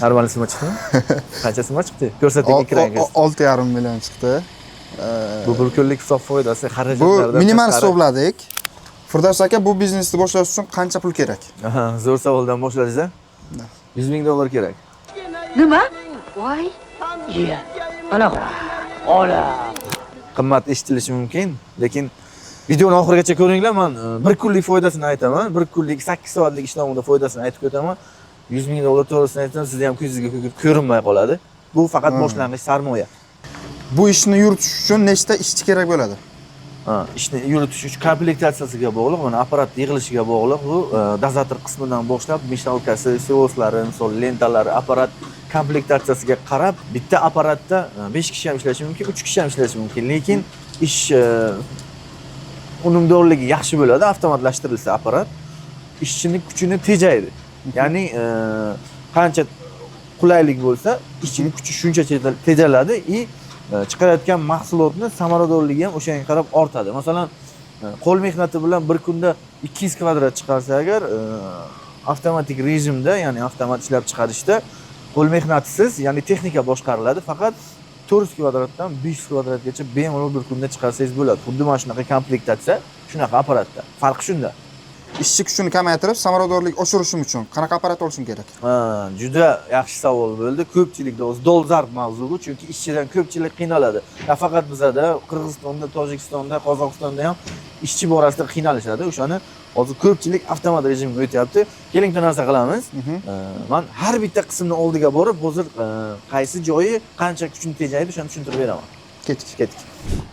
Normal summa chiqdimi? Qancha summa chiqdi? Ko'rsating ekranga. 6,5 million chiqdi. Bu bir kunlik hisob foydasi, Bu xarajatlardan minimal hisobladik. Firdavs aka, bu biznesni boshlash uchun qancha pul kerak? Aha, zo'r savoldan boshladingiz-a? 100 ming dollar kerak. Nima? Voy. Iya. Ana. Ola. Qimmat eshitilishi mumkin, lekin videoni oxirigacha ko'ringlar. Men bir kunlik foydasini aytaman. Bir kunlik 8 soatlik ish davomida foydasini aytib o'taman. 100 ming dollar to'g'risini aytsam, sizni ham ko'zingizga ko'rinmay qoladi. Bu faqat boshlang'ich sarmoya. Bu ishni yuritish uchun nechta ishchi kerak bo'ladi? Ishni yuritish uchun komplektatsiyasiga bog'liq, mana apparat yig'ilishiga bog'liq. Bu dozator qismidan boshlab, mishalkasi, siloslari, misol lentalari, apparat komplektatsiyasiga qarab, bitta apparatda 5 kishi ham ishlashi mumkin, 3 kishi ham ishlashi mumkin. Lekin ish unumdorligi yaxshi bo'ladi, avtomatlashtirilsa apparat ishchining kuchini tejaydi. Ya'ni qancha qulaylik bo'lsa, ishchining kuchi shuncha tejaladi va chiqarayotgan mahsulotni samaradorligi ham o'shanga qarab ortadi. Masalan, qo'l mehnati bilan bir kunda 200 kvadrat chiqarsa agar, avtomatik rejimda, ya'ni avtomat ishlab chiqarishda qo'l mehnatisiz, ya'ni texnika boshqariladi. Faqat 400 kvadratdan 500 kvadratgacha bemalol bir kunda chiqarsangiz bo'ladi. Xuddi mana shunaqa komplektatsiya, shunaqa apparatda. Farqi shunda. Ishchi kuchini kamaytirib, samaradorlik oshirishim uchun qanaqa apparat olishim kerak? Juda yaxshi savol bo'ldi. Ko'pchilikda o'zi dolzarb mavzu bu, chunki ishchidan ko'pchilik qiynaladi. Faqat bizada, Qirg'izistonda, Tojikistonda, Qozog'istonda ham ishchi borasida qiynalishadi. O'shani hozir ko'pchilik avtomat rejimga o'tyapti. Keling, bitta narsa qilamiz. Men har bitta qismni oldiga borib, hozir qaysi joyi qancha kuchni tejaydi, o'shani tushuntirib beraman. Ketdik.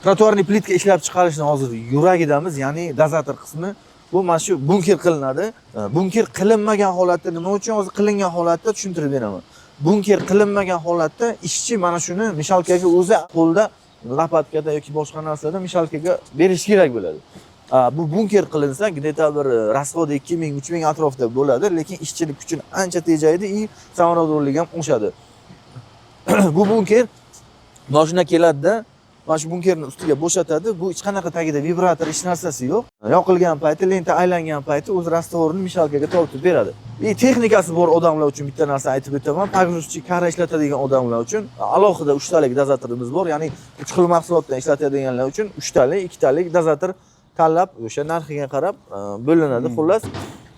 Trotuarni plitka ishlab chiqarishni hozir yuragidamiz, ya'ni dozator qismi. Bu mana shu bunker qilinadi. Bunker qilinmagan holatda, nima uchun hozir qilingan holatda tushuntirib beraman. Bunker qilinmagan holatda ishchi mana shuni mishalkaga o'zi qo'lda, lopatkada yoki boshqa narsada mishalkaga berish kerak bo'ladi. Bu bunker qilinsa, где-то bir расход 2000-3000 atrofida bo'ladi, lekin ishchilik kuchini ancha tejaydi va samaradorligi ham oshadi. Bu bunker mashina keladi-da, mana shu bunkerni ustiga bo'shatadi. Bu hech qanaqa tagida vibrator hech narsasi yo'q. Yoqilgan payti, lenta aylangan payti o'z rastvorni mishalkaga tortib beradi. Texnikasi bor odamlar uchun bitta narsa aytib o'taman. Pogruzchik kara ishlatadigan odamlar uchun alohida 3 talik dozatorimiz bor. Ya'ni 3 xil mahsulotdan ishlatadiganlar uchun 3 talik, 2 talik dozator tanlab, o'sha narxiga qarab bo'linadi. Xullas,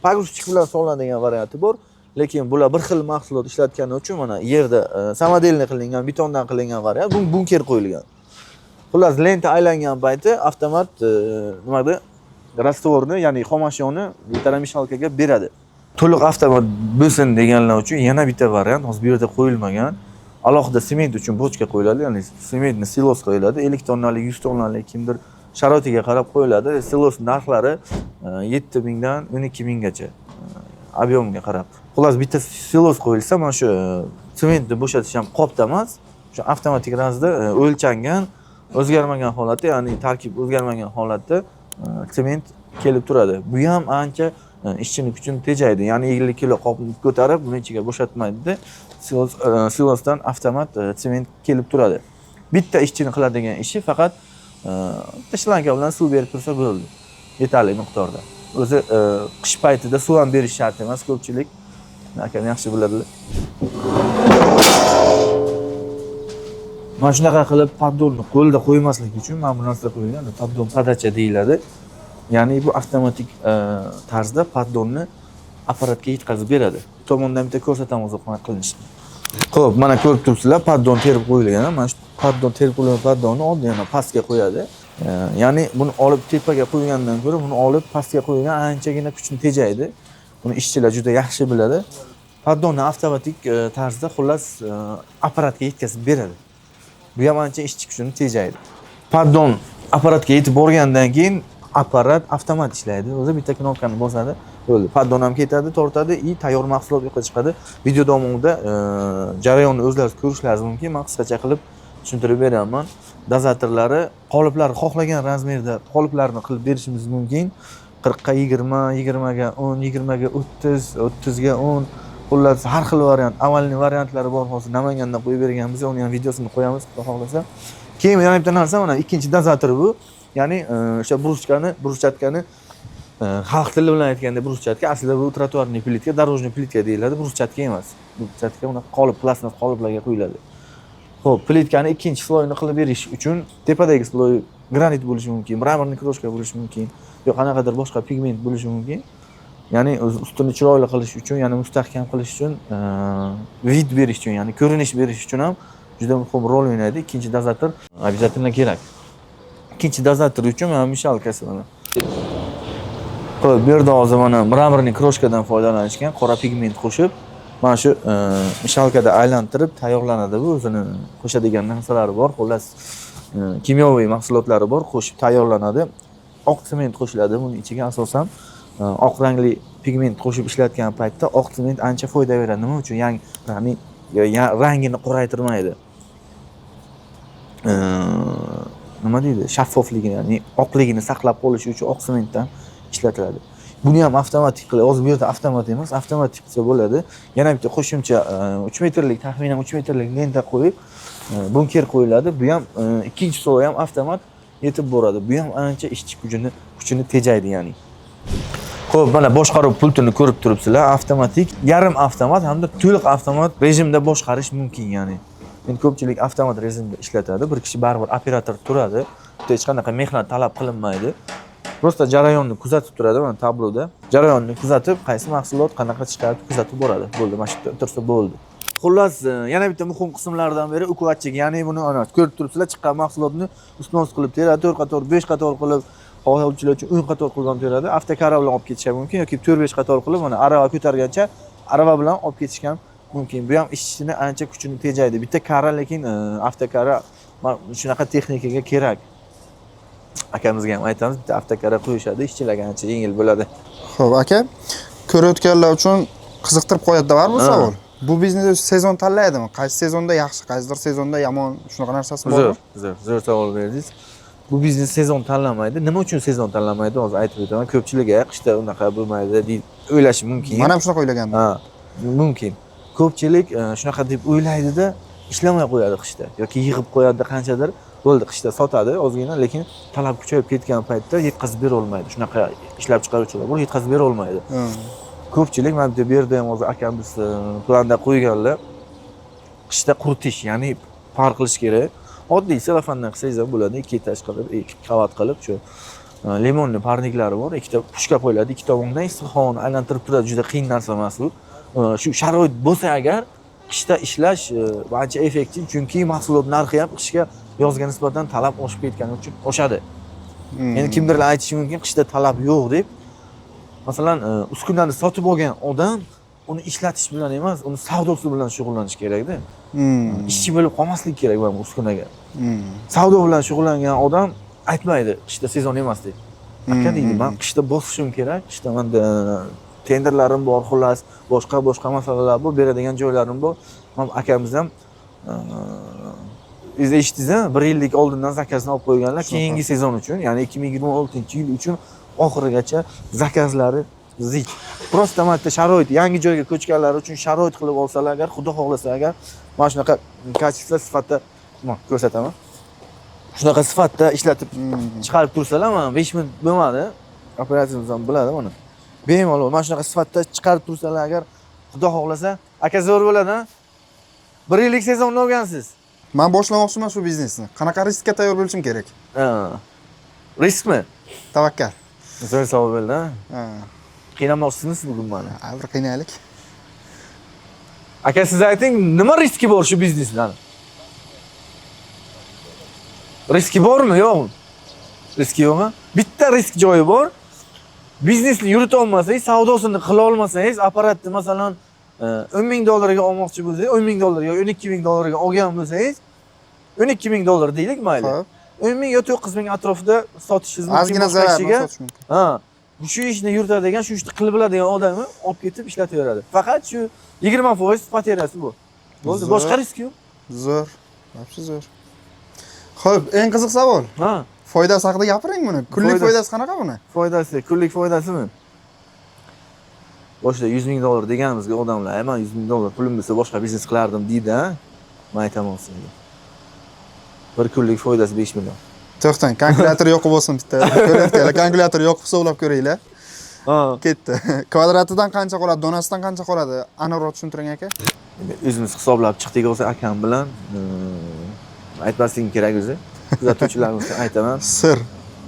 pogruzchik bilan sog'lanadigan varianti bor. Lekin bular bir xil mahsulot ishlatgani uchun mana yerda samodelniy qilingan, betondan qilingan variant, bu bunker qo'yilgan. Xullas, lenta aylangan payti avtomat nimada rastvorni, ya'ni xomashyoni bitta mishalkaga beradi. To'liq avtomat bo'lsin deganlar uchun yana bitta variant hozir bu yerda qo'yilmagan. Alohida sement uchun bochka qo'yiladi, ya'ni sementni silos qo'yiladi. 50 tonnalik, 100 tonnalik kimdir sharoitiga qarab qo'yiladi. Silos narxlari 7000 dan 12000 gacha ob'yomga qarab. Xullas, bitta silos qo'yilsa, mana shu sementni bo'shatish ham qopda emas, shu avtomatik ravishda o'lchangan, o'zgarmagan holatda, ya'ni tarkib o'zgarmagan holatda sement kelib turadi. Bu ham ancha ishchining kuchini tejaydi. Ya'ni 50 kilo qopni ko'tarib, buni ichiga bo'shatmaydi. Silosdan avtomat sement kelib turadi. Bitta ishchining qiladigan ishi faqat shlanka bilan suv berib tursa bo'ldi. Yetarli miqdorda. O'zi qish paytida suv ham berish shart emas, ko'pchilik akam yaxshi biladilar. Mana shunaqa qilib paddonni qo'lda qo'ymaslik uchun mana bu narsa qo'yilgan, paddon podacha deyiladi. Ya'ni bu avtomatik tarzda paddonni apparatga yetkazib beradi. Bu tomondan bitta ko'rsatamiz qanaqa qilinishini. Xo'p, mana ko'rib turibsizlar, paddon terib qo'yilgan. Mana shu paddon terib qo'yilgan paddonni oddiy yana pastga qo'yadi. Ya'ni buni olib tepaga qo'ygandan ko'ra, buni olib pastga qo'ygan anchagina kuchni tejaydi. Buni ishchilar juda yaxshi biladi. Paddonni avtomatik tarzda xullas apparatga yetkazib beradi. Bu ham ancha ishchi kuchini tejaydi. Paddon apparatga yetib borgandan keyin apparat avtomat ishlaydi. O'zi bitta knopkani bosadi, bo'ldi. Paddon ham ketadi, tortadi va tayyor mahsulot yo'qqa chiqadi. Video davomida jarayonni o'zlaringiz ko'rishlaringiz mumkin. Men qisqacha qilib tushuntirib beraman. Dozatorlari, qoliplar xohlagan razmerda qoliplarni qilib berishimiz mumkin. 40 ga 20, 20 ga 10, 20 ga 30, 30 ga 10. Xullas, har xil variant, avvalgi variantlari bor. Hozir Namanganda qo'yib berganmiz, uni ham videosini qo'yamiz, xudo xohlasa. Keyin yana bitta narsa, mana ikkinchi dozator bu. Ya'ni o'sha bruschatkani xalq tili bilan aytganda bruschatka, aslida bu trotuarniy plitka, дорожный plitka deyiladi, bruschatka emas. Bruschatka unaqa qolip, plastmas qoliplarga quyiladi. Xo'p, plitkani ikkinchi sloyini qilib berish uchun tepadagi sloy granit bo'lishi mumkin, mramorniy kroshka bo'lishi mumkin, yoki qanaqadir boshqa pigment bo'lishi mumkin. Ya'ni ustini chiroyli qilish uchun, ya'ni mustahkam qilish uchun, vid berish uchun, ya'ni ko'rinish berish uchun ham juda muhim rol o'ynaydi. Ikkinchi dozator обязательно kerak. Ikkinchi dozator uchun mana mishalkasi mana. Xo'p, bu yerda hozir mana mramorniy kroshkadan foydalanishgan, qora pigment qo'shib, mana shu mishalkada aylantirib tayyorlanadi. Bu o'zini qo'shadigan narsalari bor, xullas kimyoviy mahsulotlari bor, qo'shib tayyorlanadi. Oq sement qo'shiladi buning ichiga asosan. Oq rangli pigment qo'shib ishlatgan paytda oq sement ancha foyda beradi. Nima uchun? Ya'ni rangini qoraytirmaydi. Nima deydi? Shaffofligini, ya'ni oqligini saqlab qolish uchun oq sementdan ishlatiladi. Buni ham avtomatik qilib, hozir bu yerda avtomat emas, avtomatik qilsa bo'ladi. Yana bitta qo'shimcha 3 metrlik, taxminan 3 metrlik lenta qo'yib, bunker qo'yiladi. Bu ham ikkinchi sloy ham avtomat yetib boradi. Bu ham ancha ishchi kuchini tejaydi, ya'ni. Xo'p, mana boshqaruv pultini ko'rib turibsizlar. Avtomatik, yarim avtomat hamda to'liq avtomat rejimda boshqarish mumkin, ya'ni. Endi ko'pchilik avtomat rejimda ishlatadi. Bir kishi baribir operator turadi. Bitta hech qanaqa mehnat talab qilinmaydi. Prosta jarayonni kuzatib turadi, mana tabloda. Jarayonni kuzatib, qaysi mahsulot qanaqa chiqarib kuzatib boradi. Bo'ldi, mana shu tursa bo'ldi. Xullas, yana bitta muhim qismlardan biri ukvatchik, ya'ni buni ana ko'rib turibsizlar, chiqqan mahsulotni ustma-ust qilib teradi, 4 qator, 5 qator qilib, haydovchilar uchun 10 qator qilib teradi. Avtokara bilan olib ketishi mumkin yoki 4-5 qator qilib, mana arava ko'targancha arava bilan olib ketish ham mumkin. Bu ham ishchini ancha kuchini tejaydi. Bitta kara, lekin avtokara shunaqa texnikaga kerak. Akamizga ham aytamiz, bitta avtokara qo'yishadi, ishchilarga ancha yengil bo'ladi. Xo'p, aka, ko'rayotganlar uchun qiziqtirib qo'yadi var bu savol. Bu biznes sezon tanlaydimi? Qaysi sezonda yaxshi, qaysidir sezonda yomon, shunaqa narsasi bormi? Zo'r savol berdingiz. Bu biznes sezon tanlamaydi. Nima uchun sezon tanlamaydi? Hozir aytib o'taman. Ko'pchilik qishda unaqa bo'lmaydi deb o'ylashi mumkin. Men ham shunaqa o'ylagandim. Ha, mumkin. Ko'pchilik shunaqa deb o'ylaydi-da, ishlamay qo'yadi qishda yoki yig'ib qo'yadi qanchadir. Bo'ldi, qishda sotadi ozgina, lekin talab kuchayib ketgan paytda yetkazib bera olmaydi. Shunaqa ishlab chiqaruvchilar bor, yetkazib bera olmaydi. Ko'pchilik mana bu yerda ham hozir akamiz planda qo'yganlar qishda quritish, ya'ni par qilish kerak. Oddiy selofandan qilsangiz ham bo'ladi, 2 etaj qilib, 2 qavat qilib shu limonni parniklari bor, ikkita pushka qo'yiladi, ikki tomondan issiq havoni aylantirib turadi. Juda qiyin narsa emas bu. Shu sharoit bo'lsa agar qishda ishlash ancha effektiv, chunki mahsulot narxi ham qishga yozga nisbatan talab oshib ketgani uchun oshadi. Endi kimdirlar aytishi mumkin, qishda talab yo'q deb. Masalan, uskunani sotib olgan odam uni ishlatish bilan emas, uni savdosi bilan shug'ullanish kerak-da. Ishchi bo'lib qolmaslik kerak bu uskunaga. Savdo bilan shug'ullangan odam aytmaydi, qishda sezon emas deb. Aka deydi, men qishda bosishim kerak, qishda menda tenderlarim bor, xullas, boshqa masalalar bor, beradigan joylarim bor. Ham akamiz ham eshitdingiz-a, 1 yillik oldindan zakazini olib qo'yganlar keyingi sezon uchun, ya'ni 2026-yil uchun oxirigacha zakazlari zich. Prosta marta sharoit, yangi joyga ko'chganlar uchun sharoit qilib olsalar agar, xudo xohlasa agar, mana shunaqa kачество sifatda ko'rsataman. Shunaqa sifatda ishlatib chiqarib tursalar, mana 5 minut bo'lmadi. Operatsiyamiz ham biladi buni. Bemalol mana shunaqa sifatda chiqarib tursalar agar, xudo xohlasa, aka zo'r bo'ladi. 1 yillik sezonni olgansiz. Men boshlamoqchiman shu biznesni. Qanaqa riskka tayyor bo'lishim kerak? Riskmi? Tavakkal. Zo'r savol bo'ldi, ha? Qiynamoqchisiz bugun meni. Bir qiynaylik. Aka, siz ayting, nima riski bor shu biznesdan? Riski bormi, yo'qmi? Riski yo'qmi? Bitta risk joyi bor. Biznesni yurita olmasangiz, savdosini qila olmasangiz, apparatni masalan $10,000 olmoqchi bo'lsangiz, $10,000 yoki $12,000 olgan bo'lsangiz, $12,000 deylik, mayli. 10,000 yo 9,000 atrofida sotishingiz mumkin. Ozgina zararni sotish mumkin. Ha. Shu ishni yuritadigan, shu ishni qilib biladigan odamni olib ketib ishlataveradi. Faqat shu 20% poterasi bu. Bo'ldi, boshqa risk yo'q. Zo'r. Вообще zo'r. Xo'p, eng qiziq savol. Ha. Foydasi haqida gapiring buni. Kunlik foydasi qanaqa buni? Foydasi, kunlik foydasimi? Boshida $100,000 deganimizga odamlar, "Men $100,000 pulim bo'lsa boshqa biznes qilardim" deydi, ha? Men aytaman sizga. Bir kunlik foydasi 5 million. To'xtang, kalkulyator yo'q bo'lsin bitta. Ko'rayotganlar, kalkulyator yo'q hisoblab ko'ringlar. Ha. Ketdi. Kvadratidan qancha qoladi, donasidan qancha qoladi? Aniqroq tushuntiring aka. O'zimiz hisoblab chiqdik o'zi akam bilan. Aytmasligim kerak o'zi. Kuzatuvchilarimizga aytaman. Sir.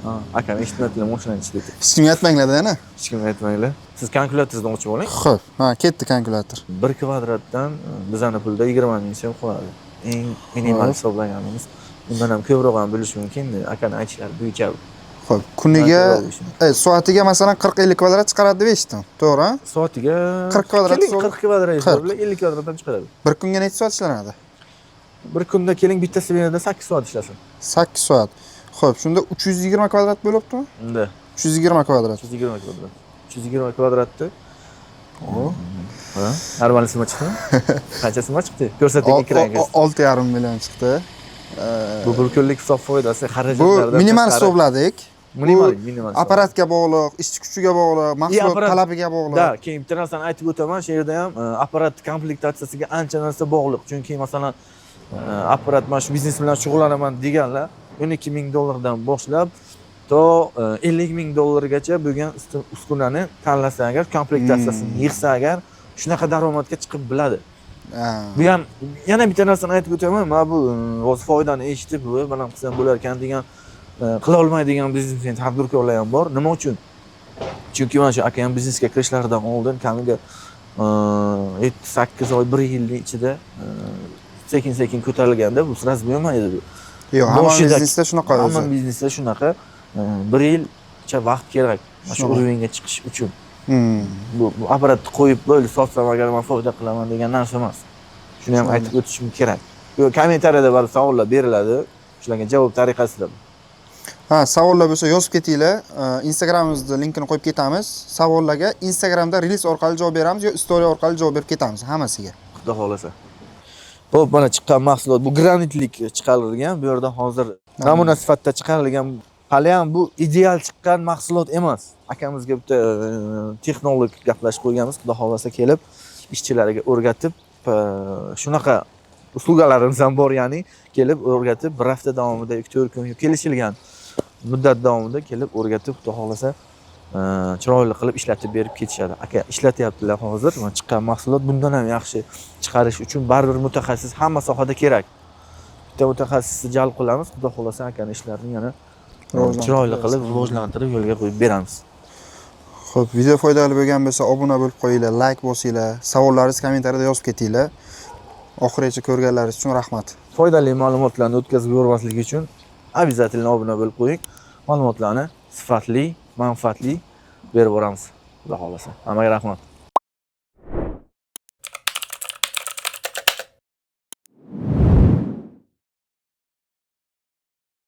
Ha, akam eshitmayaptilar mashinani ichida. Hech kimga aytmanglar-da yana. Hech kimga aytmanglar. Siz kalkulyatordan ochib oling. Xo'p, ha, ketdi kalkulyator. 1 kvadratdan bizani pulda 20 ming so'm qoladi. Eng minimal hisoblaganimiz. Undan ham ko'proq ham bo'lishi mumkin. Akani aytishlari bo'yicha. Xo'p, kuniga, soatiga masalan 40-50 kvadrat chiqaradi deb eshitdim. To'g'ri? Soatiga 40 kvadrat. 40 kvadrat hisoblab 50 kvadratdan chiqadi. Bir kunga necha soat ishlanadi? Bir kunda keling bitta smenada 8 soat ishlasin. 8 soat. Xo'p, shunda 320 kvadrat bo'libdimi? Unda 320 kvadrat. 320 kvadrat. 320 kvadratni. Ha, normal suma chiqdimi? Qancha suma chiqdi? Ko'rsating ekranga. 6,5 million chiqdi. Bu bir kunlik hisob foydasi Bu xarajatlardan minimal hisobladik. Minimal. Apparatga bog'liq, ishchi kuchiga bog'liq, mahsulot talabiga bog'liq. Da, keyin bitta narsani aytib o'taman, shu yerda ham apparat komplektatsiyasiga ancha narsa bog'liq. Chunki masalan, apparat mana shu biznes bilan shug'ullanaman deganlar 12 ming dollardan boshlab to 50 ming dollargacha bo'lgan uskunani tanlasa agar, komplektatsiyasini yig'sa agar, shunaqa daromadga chiqib biladi. Bu ham yana bitta narsani aytib o'taman. Mana bu o'z foydani eshitib, mana qilsam bo'lar ekan degan qila olmaydigan biznesmen tadbirkorlar ham bor. Nima uchun? Chunki mana shu aka ham biznesga kirishlaridan oldin kamiga 7-8 oy, 1 yilning ichida sekin-sekin ko'tarilganda bu sразу bo'lmaydi bu. Yo'q, hamma biznesda shunaqa o'zi. Hamma biznesda shunaqa 1 yilcha vaqt kerak shu urovingga chiqish uchun. Bu apparatni qo'yib bo'lib sotsam agar men foyda qilaman degan narsa emas. Shuni ham aytib o'tishim kerak. Bu kommentariyada bor savollar beriladi. Shularga javob tariqasida. Ha, savollar bo'lsa yozib ketinglar. Instagramimizning linkini qo'yib ketamiz. Savollarga Instagramda reels orqali javob beramiz yo story orqali javob berib ketamiz hammasiga. Xudo xolasa. Xo'p, mana chiqqan mahsulot bu granitlik chiqarilgan. Bu yerda hozir namuna sifatida chiqarilgan. Hali ham bu ideal chiqqan mahsulot emas. Akamizga bitta texnolog gaplashib qo'yganmiz. Xudo xolasa kelib ishchilariga o'rgatib, shunaqa uslugalarimiz ham bor, ya'ni kelib o'rgatib, bir hafta davomida 2-4 kun kelishilgan muddat davomida kelib o'rgatib, xudo xolasa chiroyli qilib ishlatib berib ketishadi. Aka ishlatyaptilar hozir. Mana chiqqan mahsulot bundan ham yaxshi chiqarish uchun baribir mutaxassis hamma sohada kerak. Bitta mutaxassisni jalb qilamiz. Xudo xolasa akani ishlarini yana chiroyli qilib rivojlantirib yo'lga qo'yib beramiz. Xo'p, video foydali bo'lgan bo'lsa obuna bo'lib qo'yinglar, like bosinglar, savollaringiz kommentariyada yozib ketinglar. Oxirigacha ko'rganlaringiz uchun rahmat. Foydali ma'lumotlarni o'tkazib yubormaslik uchun обязательно obuna bo'lib qo'ying. Ma'lumotlarni sifatli, manfaatli berib boramiz. Xudo xolasa. Hammaga rahmat.